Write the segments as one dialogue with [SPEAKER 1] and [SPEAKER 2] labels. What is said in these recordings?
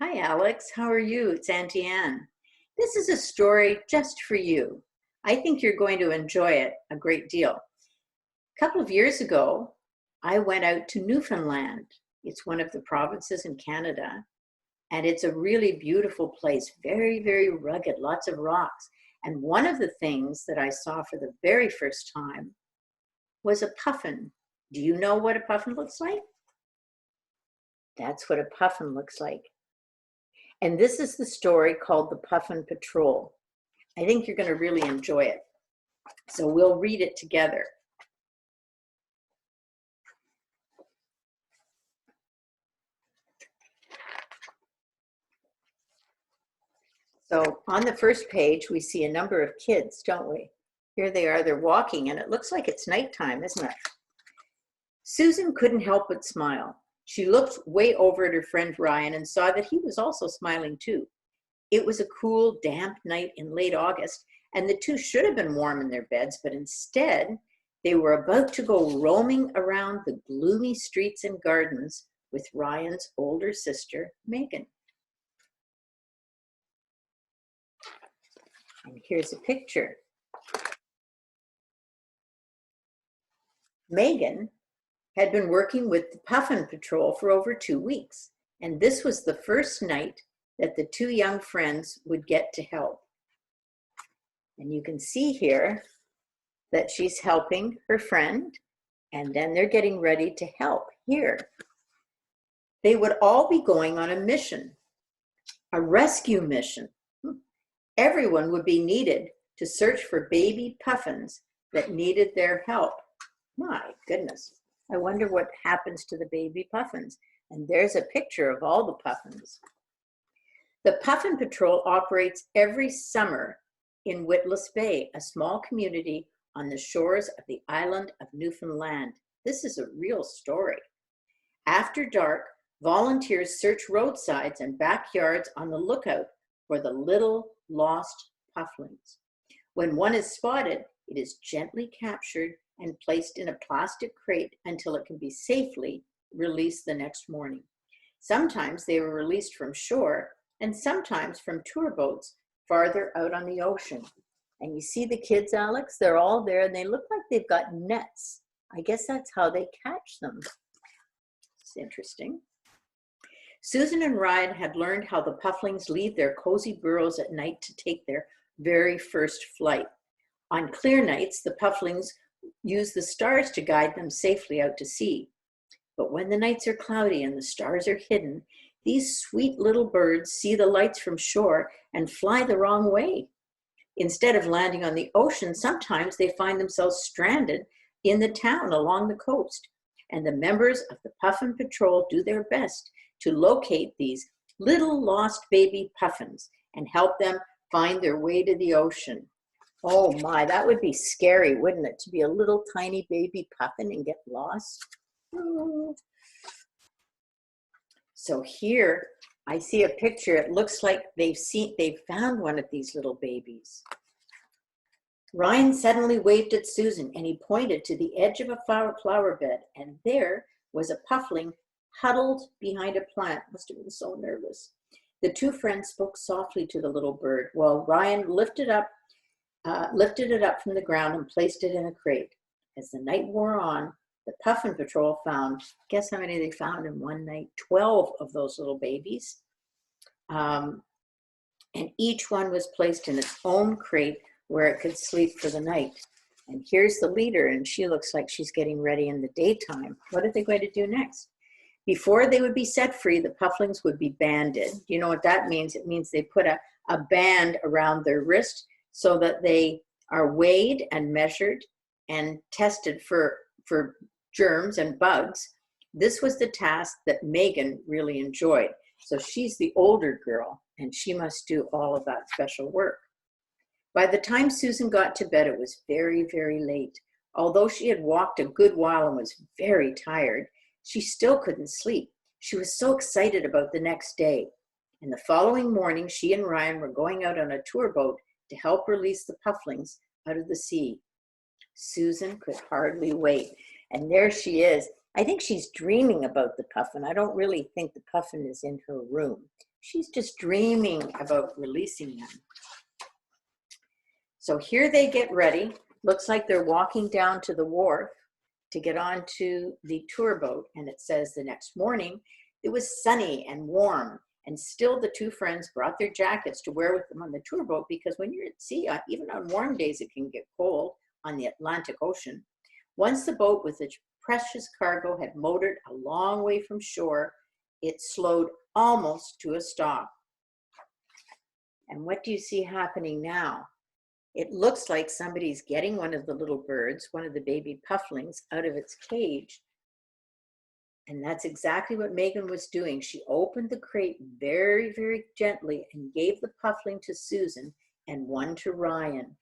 [SPEAKER 1] Hi, Alex. How are you? It's Auntie Anne. This is a story just for you. I think you're going to enjoy it a great deal. A couple of years ago, I went out to Newfoundland. It's one of the provinces in Canada, and it's a really beautiful place, very, very rugged, lots of rocks. And one of the things that I saw for the very first time was a puffin. Do you know what a puffin looks like? That's what a puffin looks like. And this is the story called the Puffin Patrol. I think you're going to really enjoy it. So we'll read it together. So on the first page, we see a number of kids, don't we? Here they are, they're walking, and it looks like it's nighttime, isn't it? Susan couldn't help but smile. She looked way over at her friend Ryan and saw that he was also smiling too. It was a cool, damp night in late August, and the two should have been warm in their beds, but instead, they were about to go roaming around the gloomy streets and gardens with Ryan's older sister, Megan. And here's a picture. Megan had been working with the Puffin Patrol for over 2 weeks, and this was the first night that the two young friends would get to help. And you can see here that she's helping her friend, and then they're getting ready to help here. They would all be going on a mission, a rescue mission. Everyone would be needed to search for baby puffins that needed their help. My goodness, I wonder what happens to the baby puffins. And there's a picture of all the puffins. The Puffin Patrol operates every summer in Witless Bay, a small community on the shores of the island of Newfoundland. This is a real story. After dark, volunteers search roadsides and backyards on the lookout for the little lost pufflings. When one is spotted, it is gently captured and placed in a plastic crate until it can be safely released the next morning. Sometimes they were released from shore, and sometimes from tour boats farther out on the ocean. And you see the kids, Alex, they're all there and they look like they've got nets. I guess that's how they catch them. It's interesting. Susan and Ryan had learned how the pufflings leave their cozy burrows at night to take their very first flight. On clear nights, the pufflings use the stars to guide them safely out to sea. But when the nights are cloudy and the stars are hidden, these sweet little birds see the lights from shore and fly the wrong way. Instead of landing on the ocean, sometimes they find themselves stranded in the town along the coast. And the members of the Puffin Patrol do their best to locate these little lost baby puffins and help them find their way to the ocean. Oh my, that would be scary, wouldn't it? To be a little tiny baby puffin and get lost. Oh. So here I see a picture. It looks like they've found one of these little babies. Ryan suddenly waved at Susan and he pointed to the edge of a flower bed, and there was a puffling huddled behind a plant. Must have been so nervous. The two friends spoke softly to the little bird while Ryan lifted it up from the ground and placed it in a crate. As the night wore on, the Puffin Patrol found, guess how many they found in one night? 12 of those little babies. And each one was placed in its own crate where it could sleep for the night. And here's the leader, and she looks like she's getting ready in the daytime. What are they going to do next? Before they would be set free, the pufflings would be banded. You know what that means? It means they put a band around their wrist so that they are weighed and measured and tested for germs and bugs. This was the task that Megan really enjoyed. So she's the older girl, and she must do all of that special work. By the time Susan got to bed, it was very, very late. Although she had walked a good while and was very tired, she still couldn't sleep. She was so excited about the next day. And the following morning, she and Ryan were going out on a tour boat to help release the pufflings out of the sea. Susan could hardly wait. And there she is. I think she's dreaming about the puffin. I don't really think the puffin is in her room. She's just dreaming about releasing them. So here they get ready. Looks like they're walking down to the wharf to get onto the tour boat. And it says the next morning, it was sunny and warm. And still the two friends brought their jackets to wear with them on the tour boat, because when you're at sea, even on warm days, it can get cold on the Atlantic Ocean. Once the boat with its precious cargo had motored a long way from shore, it slowed almost to a stop. And what do you see happening now? It looks like somebody's getting one of the little birds, one of the baby pufflings, out of its cage. And that's exactly what Megan was doing. She opened the crate very, very gently and gave the puffling to Susan and one to Ryan.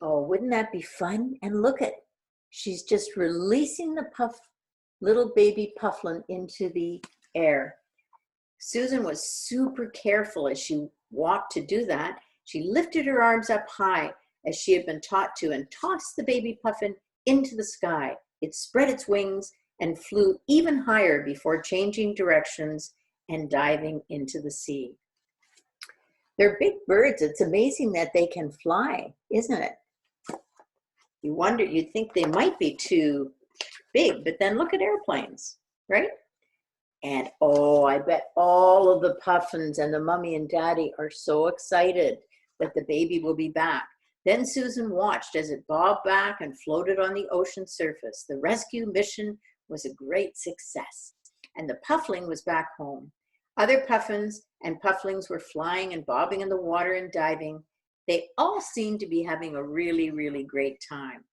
[SPEAKER 1] Oh, wouldn't that be fun? And look at, she's just releasing the little baby pufflin into the air. Susan was super careful as she walked to do that. She lifted her arms up high as she had been taught to and tossed the baby puffin into the sky. It spread its wings and flew even higher before changing directions and diving into the sea. They're big birds. It's amazing that they can fly, isn't it? You wonder, you'd think they might be too big, but then look at airplanes, right? And oh, I bet all of the puffins and the mummy and daddy are so excited that the baby will be back. Then Susan watched as it bobbed back and floated on the ocean surface. The rescue mission was a great success, and the puffling was back home. Other puffins and pufflings were flying and bobbing in the water and diving. They all seemed to be having a really, really great time.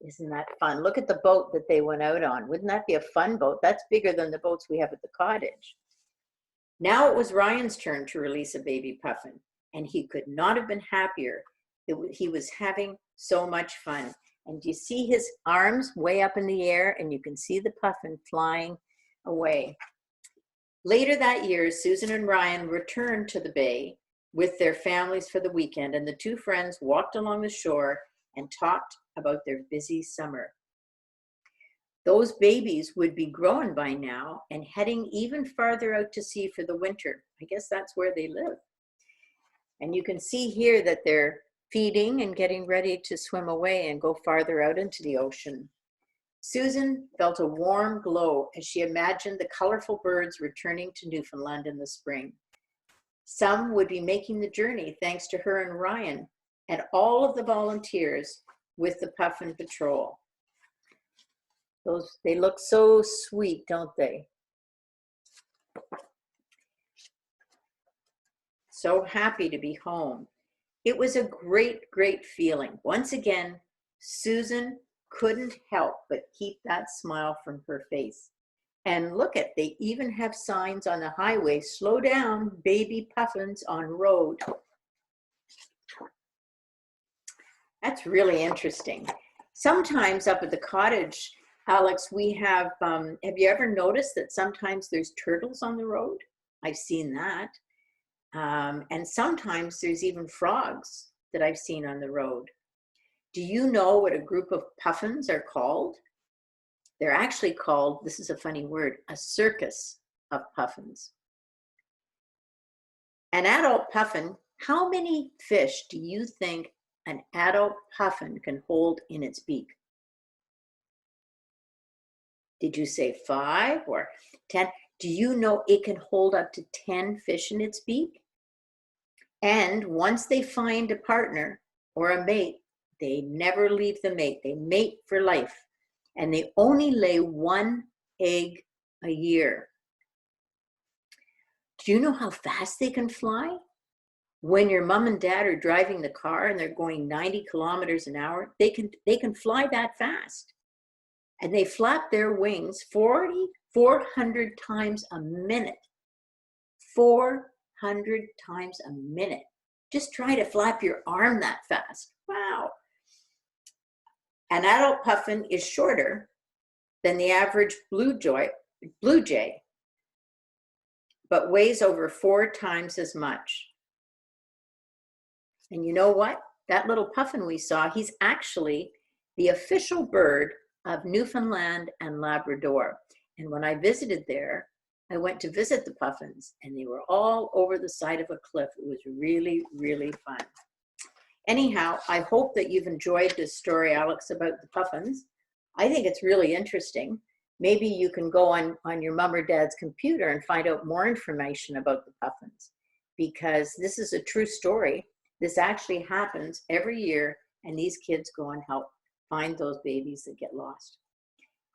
[SPEAKER 1] Isn't that fun? Look at the boat that they went out on. Wouldn't that be a fun boat? That's bigger than the boats we have at the cottage. Now it was Ryan's turn to release a baby puffin, and he could not have been happier. He was having so much fun. And you see his arms way up in the air, and you can see the puffin flying away. Later that year, Susan and Ryan returned to the bay with their families for the weekend, and the two friends walked along the shore and talked about their busy summer. Those babies would be grown by now and heading even farther out to sea for the winter. I guess that's where they live. And you can see here that they're feeding and getting ready to swim away and go farther out into the ocean. Susan felt a warm glow as she imagined the colorful birds returning to Newfoundland in the spring. Some would be making the journey thanks to her and Ryan and all of the volunteers with the Puffin Patrol. They look so sweet, don't they? So happy to be home. It was a great, great feeling. Once again, Susan couldn't help but keep that smile from her face. And look at, they even have signs on the highway, slow down, baby puffins on road. That's really interesting. Sometimes up at the cottage, Alex, we have you ever noticed that sometimes there's turtles on the road? I've seen that. And sometimes there's even frogs that I've seen on the road. Do you know what a group of puffins are called? They're actually called, this is a funny word, a circus of puffins. An adult puffin, how many fish do you think an adult puffin can hold in its beak? Did you say 5 or 10? Do you know it can hold up to 10 fish in its beak? And once they find a partner or a mate, they never leave the mate. They mate for life. And they only lay 1 egg a year. Do you know how fast they can fly? When your mom and dad are driving the car and they're going 90 kilometers an hour, they can fly that fast. And they flap their wings 400 times a minute. 400 times a minute. Just try to flap your arm that fast. Wow. An adult puffin is shorter than the average blue jay, but weighs over 4 times as much. And you know what? That little puffin we saw, he's actually the official bird of Newfoundland and Labrador. And when I visited there, I went to visit the puffins, and they were all over the side of a cliff. It was really, really fun. Anyhow, I hope that you've enjoyed this story, Alex, about the puffins. I think it's really interesting. Maybe you can go on your mom or dad's computer and find out more information about the puffins, because this is a true story. This actually happens every year, and these kids go and help find those babies that get lost.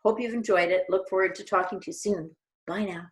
[SPEAKER 1] Hope you've enjoyed it. Look forward to talking to you soon. Bye now.